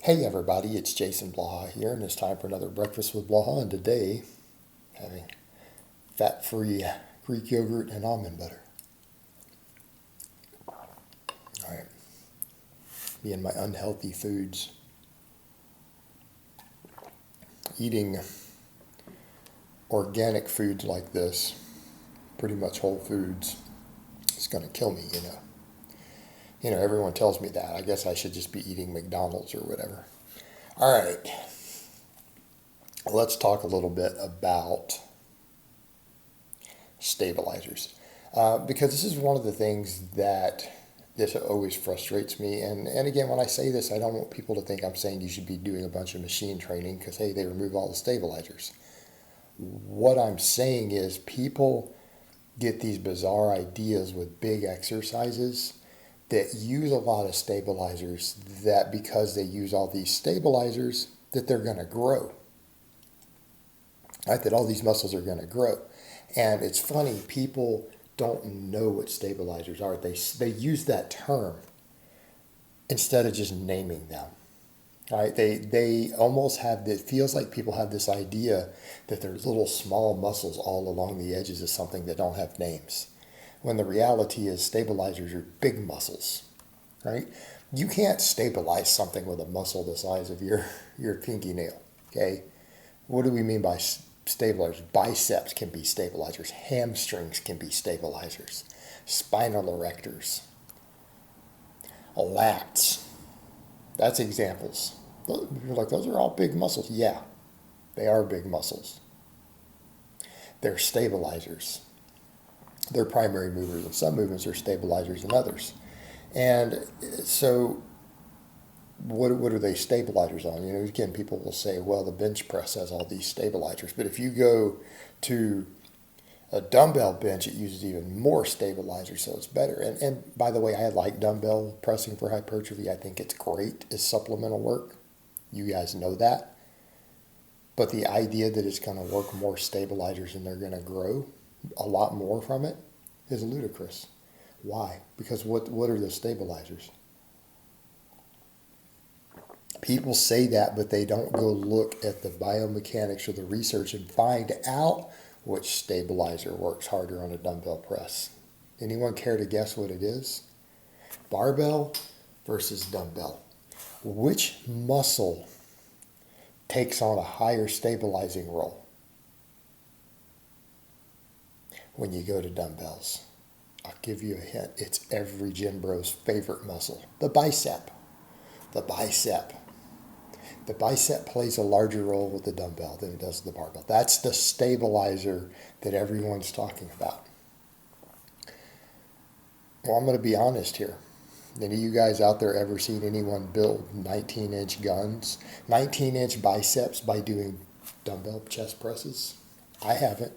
Hey everybody, it's Jason Blaha here, and it's time for another Breakfast with Blaha. And today, having fat-free Greek yogurt and almond butter. All right, me and my unhealthy foods. Eating organic foods like this, pretty much whole foods, is going to kill me, you know. Everyone tells me that. I guess I should just be eating McDonald's or whatever. All right, let's talk a little bit about stabilizers. Because this is one of the things that this always frustrates me. And again, when I say this, I don't want people to think I'm saying you should be doing a bunch of machine training because, hey, they remove all the stabilizers. What I'm saying is people get these bizarre ideas with big exercises that use a lot of stabilizers, that because they use all these stabilizers that they're going to grow. Right? That all these muscles are going to grow. And it's funny, people don't know what stabilizers are. They use that term instead of just naming them. Right? They almost have this, it feels like people have this idea that there's little small muscles all along the edges of something that don't have names. When the reality is stabilizers are big muscles. Right? You can't stabilize something with a muscle the size of your pinky nail. Okay? What do we mean by stabilizers? Biceps can be stabilizers. Hamstrings can be stabilizers. Spinal erectors. Lats. That's examples. You're like, those are all big muscles. Yeah, they are big muscles. They're stabilizers. They're primary movers. And some movements are stabilizers than others. And so what are they stabilizers on? Again, people will say, well, the bench press has all these stabilizers. But if you go to a dumbbell bench, it uses even more stabilizers, so it's better. And by the way, I like dumbbell pressing for hypertrophy. I think it's great as supplemental work. You guys know that. But the idea that it's going to work more stabilizers and they're going to grow a lot more from it is ludicrous. Why? Because what are the stabilizers? People say that, but they don't go look at the biomechanics or the research and find out which stabilizer works harder on a dumbbell press. Anyone care to guess what it is? Barbell versus dumbbell. Which muscle takes on a higher stabilizing role when you go to dumbbells? I'll give you a hint. It's every gym bro's favorite muscle, the bicep. The bicep. The bicep plays a larger role with the dumbbell than it does the barbell. That's the stabilizer that everyone's talking about. Well, I'm going to be honest here. Any of you guys out there ever seen anyone build 19-inch guns, 19-inch biceps by doing dumbbell chest presses? I haven't.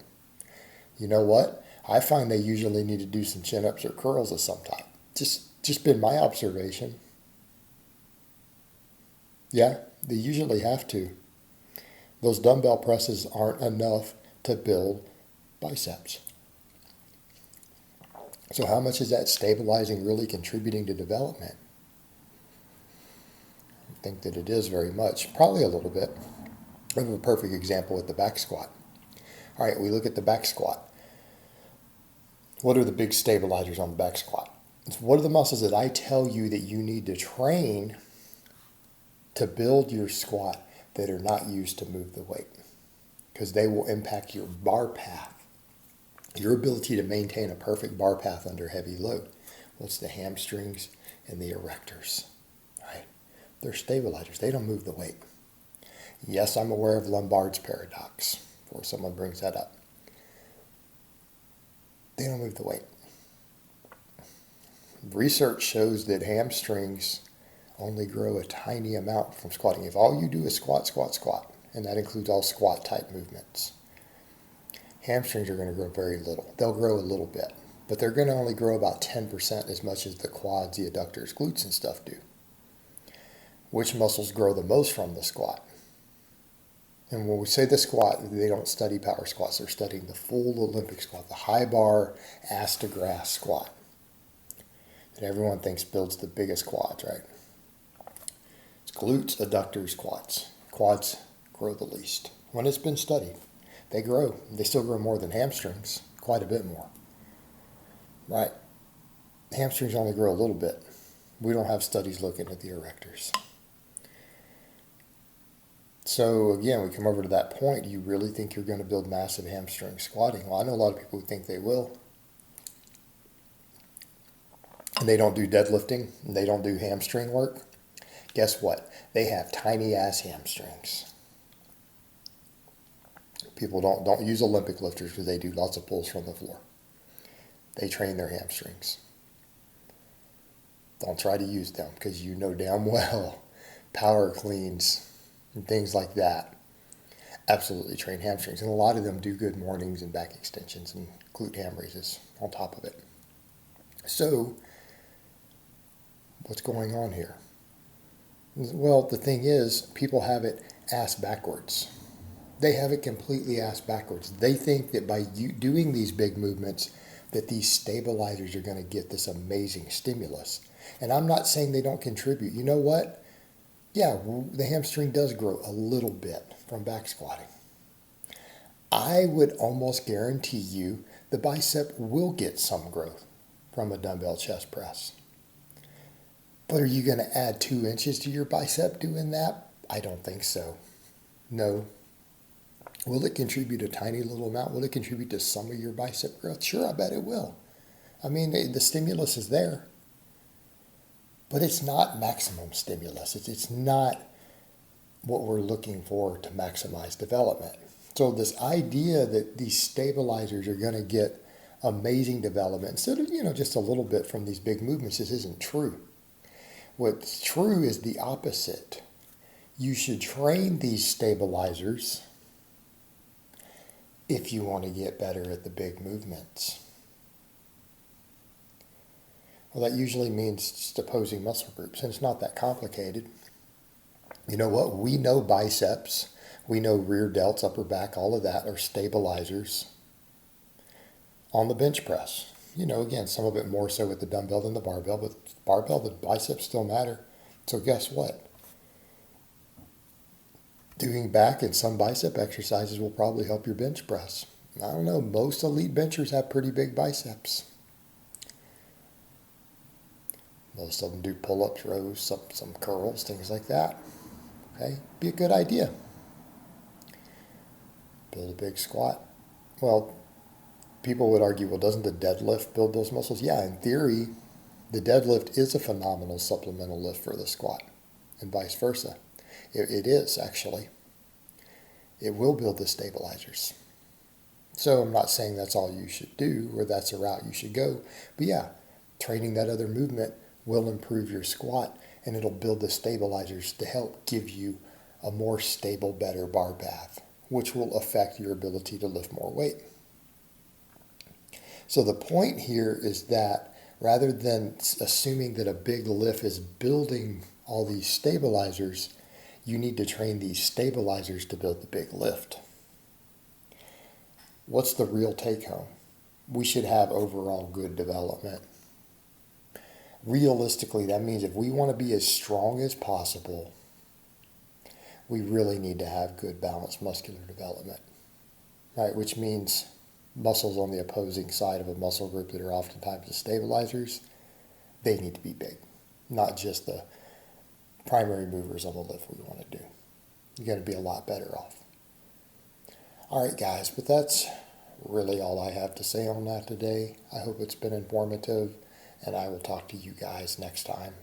You know what? I find they usually need to do some chin-ups or curls of some type. Just been my observation. Yeah, they usually have to. Those dumbbell presses aren't enough to build biceps. So how much is that stabilizing really contributing to development? I think that it is very much. Probably a little bit. I have a perfect example with the back squat. All right, we look at the back squat. What are the big stabilizers on the back squat? What are the muscles that I tell you that you need to train to build your squat that are not used to move the weight? Because they will impact your bar path. Your ability to maintain a perfect bar path under heavy load. Well, it's the hamstrings and the erectors, right? They're stabilizers. They don't move the weight. Yes, I'm aware of Lombard's paradox, before someone brings that up. They don't move the weight. Research shows that hamstrings only grow a tiny amount from squatting. If all you do is squat, squat, squat, and that includes all squat type movements, hamstrings are going to grow very little. They'll grow a little bit, but they're going to only grow about 10% as much as the quads, the adductors, glutes, and stuff do. Which muscles grow the most from the squat? And when we say the squat, they don't study power squats. They're studying the full Olympic squat, the high bar, ass to grass squat that everyone thinks builds the biggest quads, right? It's Glutes, adductors, quads. Quads grow the least. When it's been studied, they grow. They still grow more than hamstrings, quite a bit more. Right? Hamstrings only grow a little bit. We don't have studies looking at the erectors. So again, we come over to that point. Do you really think you're going to build massive hamstring squatting? Well, I know a lot of people who think they will. And they don't do deadlifting, and they don't do hamstring work. Guess what? They have tiny ass hamstrings. People don't use Olympic lifters because they do lots of pulls from the floor. They train their hamstrings. Don't try to use them because you know damn well power cleans and things like that absolutely train hamstrings. And a lot of them do good mornings and back extensions and glute ham raises on top of it. So what's going on here? Well, the thing is, people have it ass backwards. They have it completely ass backwards. They think that by doing these big movements, that these stabilizers are going to get this amazing stimulus. And I'm not saying they don't contribute. You know what? Yeah, the hamstring does grow a little bit from back squatting. I would almost guarantee you the bicep will get some growth from a dumbbell chest press. But are you going to add 2 inches to your bicep doing that? I don't think so. No. Will it contribute a tiny little amount? Will it contribute to some of your bicep growth? Sure, I bet it will. I mean, the stimulus is there. But it's not maximum stimulus. It's not what we're looking for to maximize development. So this idea that these stabilizers are going to get amazing development instead of, just a little bit from these big movements, this isn't true. What's true is the opposite. You should train these stabilizers if you want to get better at the big movements. Well, that usually means just opposing muscle groups, and it's not that complicated. You know what? We know biceps, we know rear delts, upper back, all of that are stabilizers on the bench press. Again, some of it more so with the dumbbell than the barbell, but barbell, the biceps still matter. So guess what? Doing back and some bicep exercises will probably help your bench press. I don't know, most elite benchers have pretty big biceps. Most of them do pull-ups, rows, some curls, things like that. Okay, be a good idea. Build a big squat. Well, people would argue, well, doesn't the deadlift build those muscles? Yeah, in theory, the deadlift is a phenomenal supplemental lift for the squat, and vice versa. It is, actually. It will build the stabilizers. So I'm not saying that's all you should do or that's a route you should go. But yeah, training that other movement will improve your squat, and it'll build the stabilizers to help give you a more stable, better bar path, which will affect your ability to lift more weight. So the point here is that rather than assuming that a big lift is building all these stabilizers, you need to train these stabilizers to build the big lift. What's the real take home? We should have overall good development. Realistically, that means if we want to be as strong as possible, we really need to have good balanced muscular development, right? Which means muscles on the opposing side of a muscle group that are oftentimes the stabilizers, they need to be big, not just the primary movers on the lift we want to do. You're going to be a lot better off. All right, guys, but that's really all I have to say on that today. I hope it's been informative, and I will talk to you guys next time.